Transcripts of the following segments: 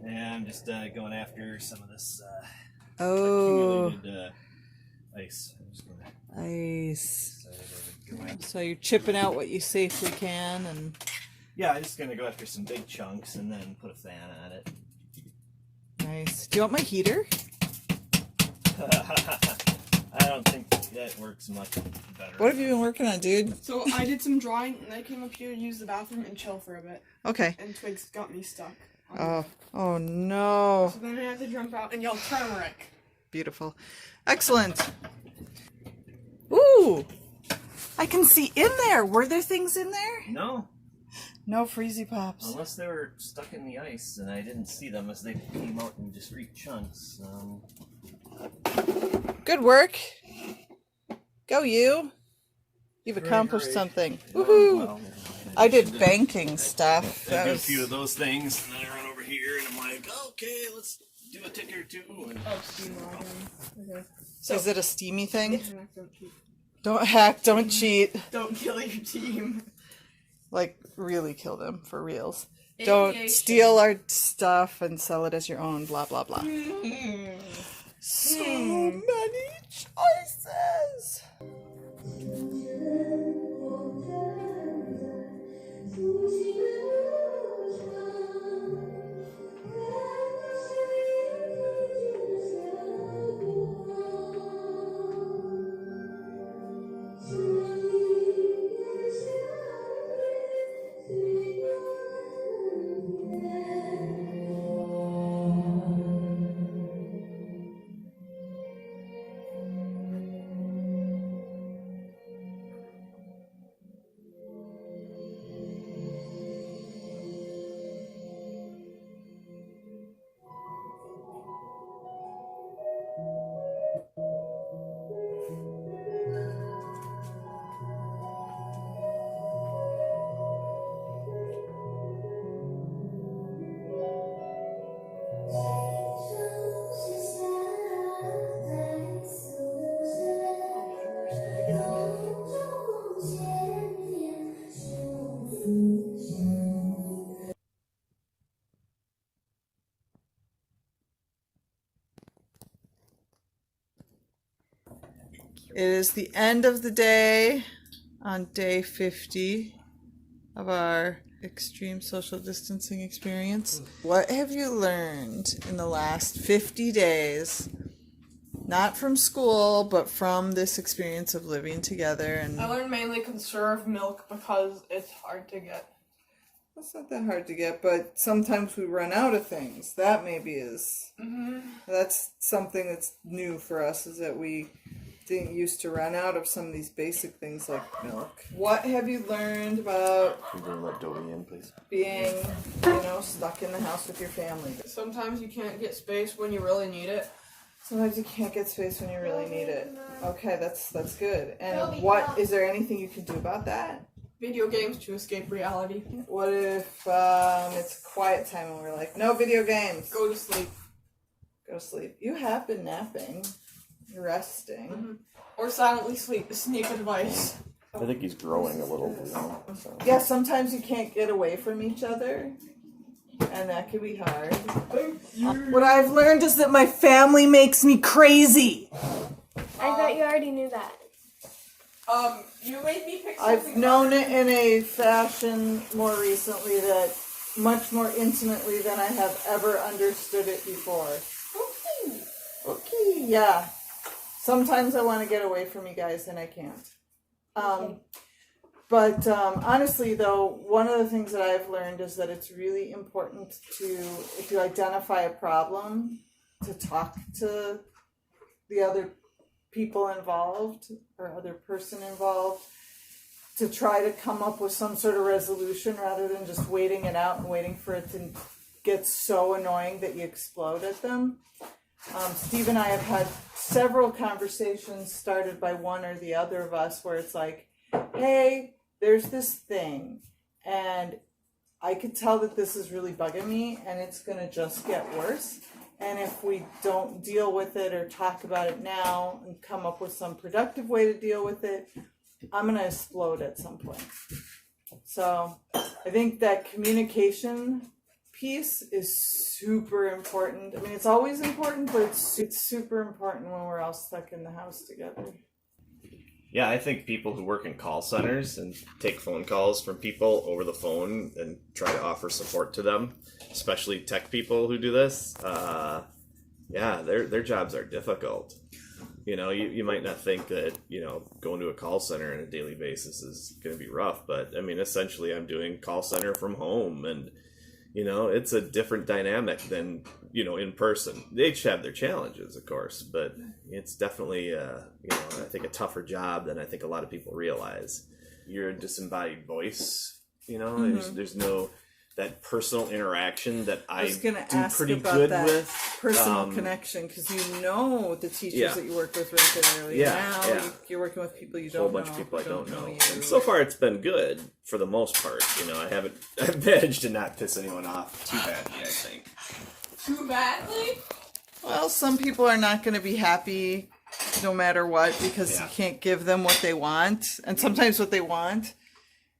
And I'm just going after some of this accumulated ice. I'm just gonna Ice. go after. So you're chipping out what you safely can, and Yeah, I'm just gonna go after some big chunks and then put a fan on it. nice. Do you want my heater? I don't think that works much better. What have you been working on, dude? So I did some drawing, and I came up here to use the bathroom and chill for a bit. Okay. And Twig's got me stuck. Oh no. So then I have to jump out and yell turmeric. Beautiful. Excellent. Ooh! I can see in there. Were there things in there? No, No Freezy Pops. unless they were stuck in the ice and I didn't see them as they came out in discrete chunks. Good work. Go you. You've accomplished great. something. Woohoo! Well, I did banking stuff. I That do a was... few of those things, and then I run over here, and I'm like, okay, let's do a tick or two. And Oh, steam logging. Okay. So is it a steamy thing? Don't cheat. Don't hack, don't cheat. Don't kill your team. Like, really kill them, for reals. Aviation. Don't steal our stuff and sell it as your own, blah, blah, blah. So many choices! It is the end of the day on day 50 of our extreme social distancing experience. What have you learned in the last 50 days? Not from school, but from this experience of living together. And I learned mainly conserve milk because it's hard to get. it's not that hard to get, but sometimes we run out of things. That maybe is. That's something that's new for us, is that we didn't used to run out of some of these basic things like milk. What have you learned about Can you bring that Dobie in, please? being, stuck in the house with your family? Sometimes you can't get space when you really need it. Sometimes you can't get space when you really need it. Okay, that's good. And what is there anything you can do about that? Video games to escape reality. What if it's quiet time and we're like, no video games? Go to sleep. Go to sleep. You have been napping. You're resting. Or silently sneak advice. I think he's growing a little. So. Yeah, sometimes you can't get away from each other, and that can be hard. What I've learned is that my family makes me crazy. I thought you already knew that. You made me pick I've something known it in a fashion more recently that much more intimately than I have ever understood it before. Okay, yeah. Sometimes I want to get away from you guys and I can't. But honestly, though, one of the things that I've learned is that it's really important to, if you identify a problem, to talk to the other people involved or other person involved, to try to come up with some sort of resolution rather than just waiting it out and waiting for it to get so annoying that you explode at them. Steve and I have had several conversations started by one or the other of us where it's like, hey, there's this thing, and I could tell that this is really bugging me, and it's going to just get worse. And if we don't deal with it or talk about it now and come up with some productive way to deal with it, I'm going to explode at some point. So I think that communication piece is super important. I mean, it's always important, but it's super important when we're all stuck in the house together. Yeah, I think people who work in call centers and take phone calls from people over the phone and try to offer support to them, especially tech people who do this, yeah, their jobs are difficult. You know, you might not think that, you know, going to a call center on a daily basis is going to be rough, but I mean, essentially I'm doing call center from home, and, you know, it's a different dynamic than, you know, in person. They each have their challenges, of course, but it's definitely, you know, I think a tougher job than I think a lot of people realize. You're a disembodied voice, you know, there's no that personal interaction that I was going to do ask pretty about good that with. personal connection, because you know the teachers that you work with regularly. Now you're working with people you don't know. A whole bunch of people I don't know. You. And so far it's been good for the most part. You know, I've managed to not piss anyone off too badly, I think. Too badly? Well, some people are not going to be happy no matter what, because you can't give them what they want. And sometimes what they want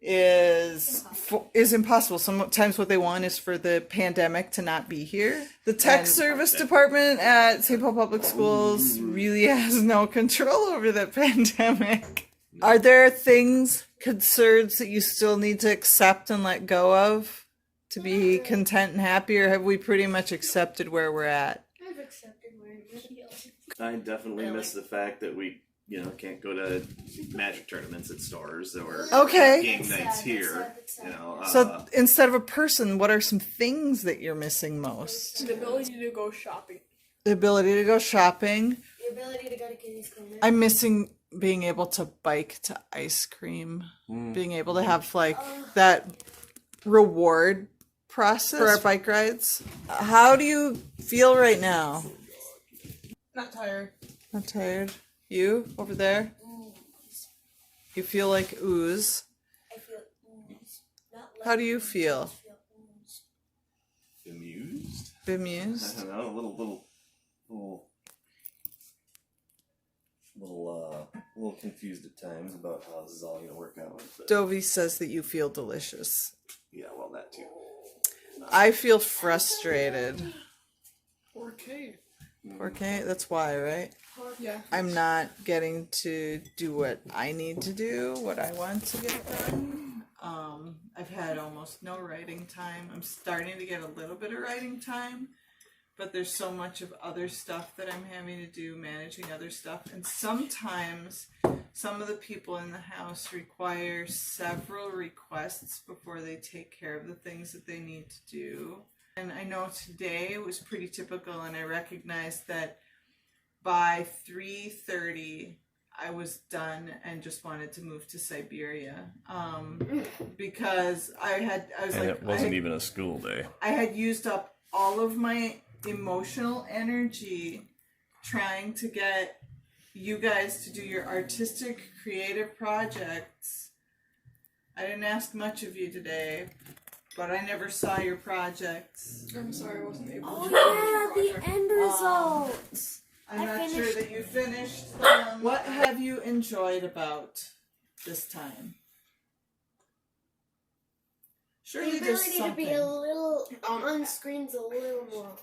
is impossible. Sometimes what they want is for the pandemic to not be here. The tech service department at St. Paul Public Schools really has no control over the pandemic. Are there things, concerns that you still need to accept and let go of to be content and happy, or have we pretty much accepted where we're at? I've accepted where I'm at. I definitely miss the fact that we, you know, can't go to magic tournaments at stores or game nights here. You know, So instead of a person, what are some things that you're missing most? The ability to go shopping. The ability to go shopping. The ability to go to Kitty's Corner. I'm missing being able to bike to ice cream. Being able to have like that reward process for our bike rides. How do you feel right now? Not tired. Not tired? You over there? You feel like ooze. I feel ooze. Not like How do you feel? I feel ooze. Bemused? Bemused? I don't know, a little confused at times about how this is all going to work out. But Dovey says that you feel delicious. yeah, well, that too. I feel frustrated. 4K. Okay, that's why, right? Yeah. I'm not getting to do what I need to do, what I want to get done. I've had almost no writing time. I'm starting to get a little bit of writing time, but there's so much of other stuff that I'm having to do, managing other stuff. And sometimes some of the people in the house require several requests before they take care of the things that they need to do. And I know today was pretty typical, and I recognized that by 3:30 I was done and just wanted to move to Siberia, because I was And like, it wasn't even a school day. I had used up all of my emotional energy trying to get you guys to do your artistic creative projects. I didn't ask much of you today, but I never saw your projects. I'm sorry I wasn't able Oh to. yeah, the end results. I'm I not sure finished- that you finished them. What have you enjoyed about this time? Surely The there's ability to something. be a little on screens a little more.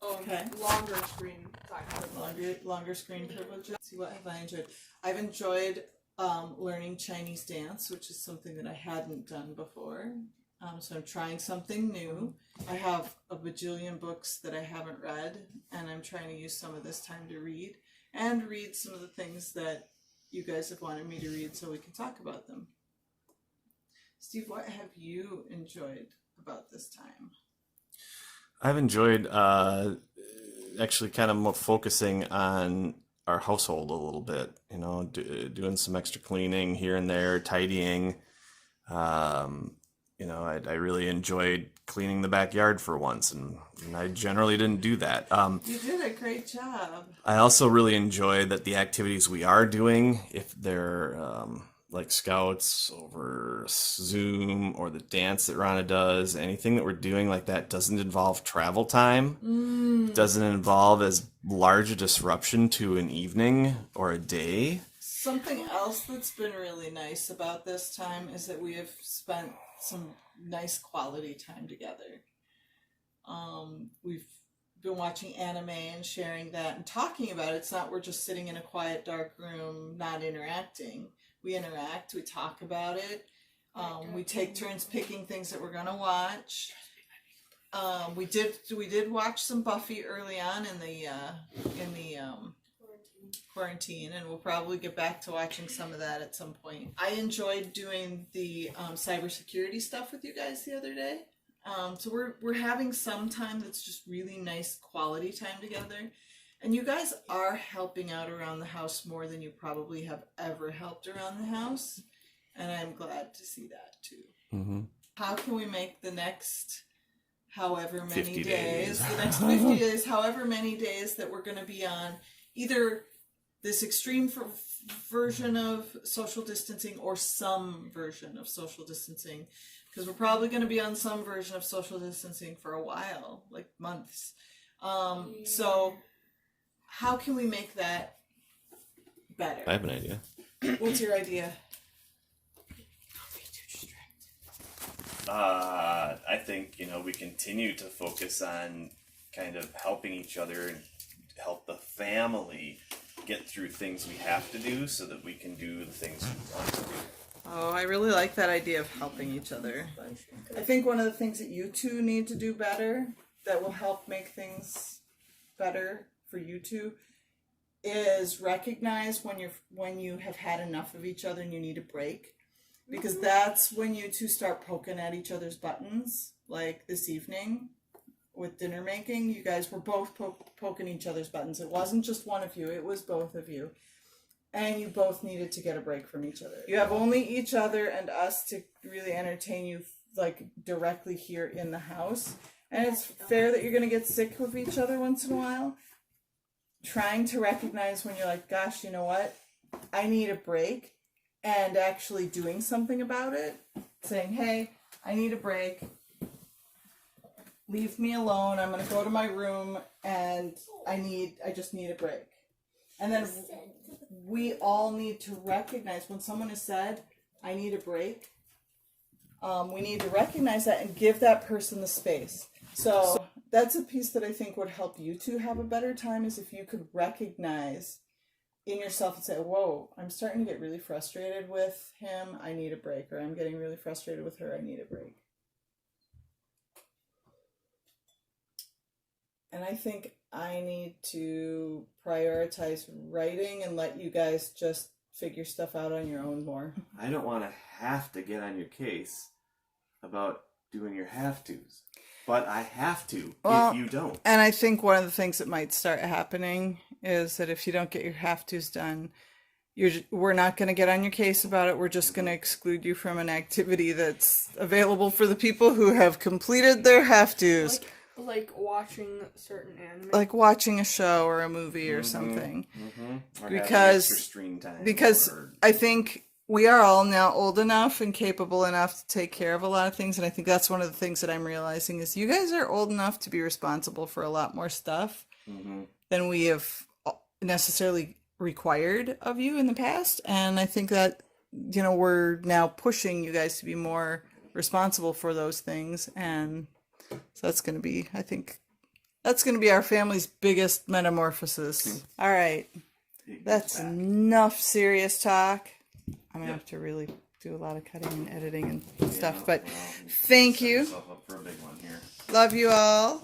Okay. Longer screen time. Longer screen privileges. Let's see, what have I enjoyed? I've enjoyed learning Chinese dance, which is something that I hadn't done before. So I'm trying something new. I have a bajillion books that I haven't read, and I'm trying to use some of this time to read some of the things that you guys have wanted me to read so we can talk about them. Steve, what have you enjoyed about this time? I've enjoyed actually kind of more focusing on our household a little bit, you know, doing some extra cleaning here and there, tidying. You know, I really enjoyed cleaning the backyard for once, and I generally didn't do that. You did a great job. I also really enjoy that the activities we are doing, if they're like scouts over Zoom or the dance that Rana does, anything that we're doing like that doesn't involve travel time, doesn't involve as large a disruption to an evening or a day. Something else that's been really nice about this time is that we have spent some nice quality time together. We've been watching anime and sharing that and talking about it. It's not we're just sitting in a quiet, dark room, not interacting. We interact, we talk about it. We take turns picking things that we're gonna watch. We did watch some Buffy early on in the quarantine, and we'll probably get back to watching some of that at some point. I enjoyed doing the cybersecurity stuff with you guys the other day. So we're having some time that's just really nice quality time together. And you guys are helping out around the house more than you probably have ever helped around the house. And I'm glad to see that too. Mm-hmm. How can we make the next however many 50 days, days. the next 50 days, however many days that we're going to be on either this extreme version of social distancing or some version of social distancing, because we're probably going to be on some version of social distancing for a while, like months. So how can we make that better? I have an idea. What's your idea? I think, we continue to focus on kind of helping each other and help the family get through things we have to do so that we can do the things we want to do. Oh, I really like that idea of helping each other. I think one of the things that you two need to do better that will help make things better for you two is recognize when you have had enough of each other and you need a break. Because that's when you two start poking at each other's buttons. Like this evening with dinner making, you guys were both poking each other's buttons. It wasn't just one of you, it was both of you. And you both needed to get a break from each other. You have only each other and us to really entertain you, like, directly here in the house. And it's fair that you're going to get sick of each other once in a while. Trying to recognize when you're like, gosh, you know what? I need a break. And actually doing something about it. Saying, hey, I need a break. Leave me alone. I'm going to go to my room and I just need a break. And then we all need to recognize when someone has said, I need a break, we need to recognize that and give that person the space. So that's a piece that I think would help you two have a better time, is if you could recognize in yourself and say, whoa, I'm starting to get really frustrated with him, I need a break. Or I'm getting really frustrated with her, I need a break. And I think I need to prioritize writing and let you guys just figure stuff out on your own more. I don't want to have to get on your case about doing your have-tos. But I have to if you don't. And I think one of the things that might start happening is that if you don't get your have-tos done, we're not going to get on your case about it. We're just going to exclude you from an activity that's available for the people who have completed their have-tos. Like watching certain anime. Like watching a show or a movie or something. Or Because extra screen time. I think we are all now old enough and capable enough to take care of a lot of things. And I think that's one of the things that I'm realizing is you guys are old enough to be responsible for a lot more stuff than we have necessarily required of you in the past. And I think that, we're now pushing you guys to be more responsible for those things. And so that's going to be, I think, that's going to be our family's biggest metamorphosis. All right. That's enough serious talk. I'm going to have to really do a lot of cutting and editing and stuff. But thank you. Set yourself up for a big one here. Love you all.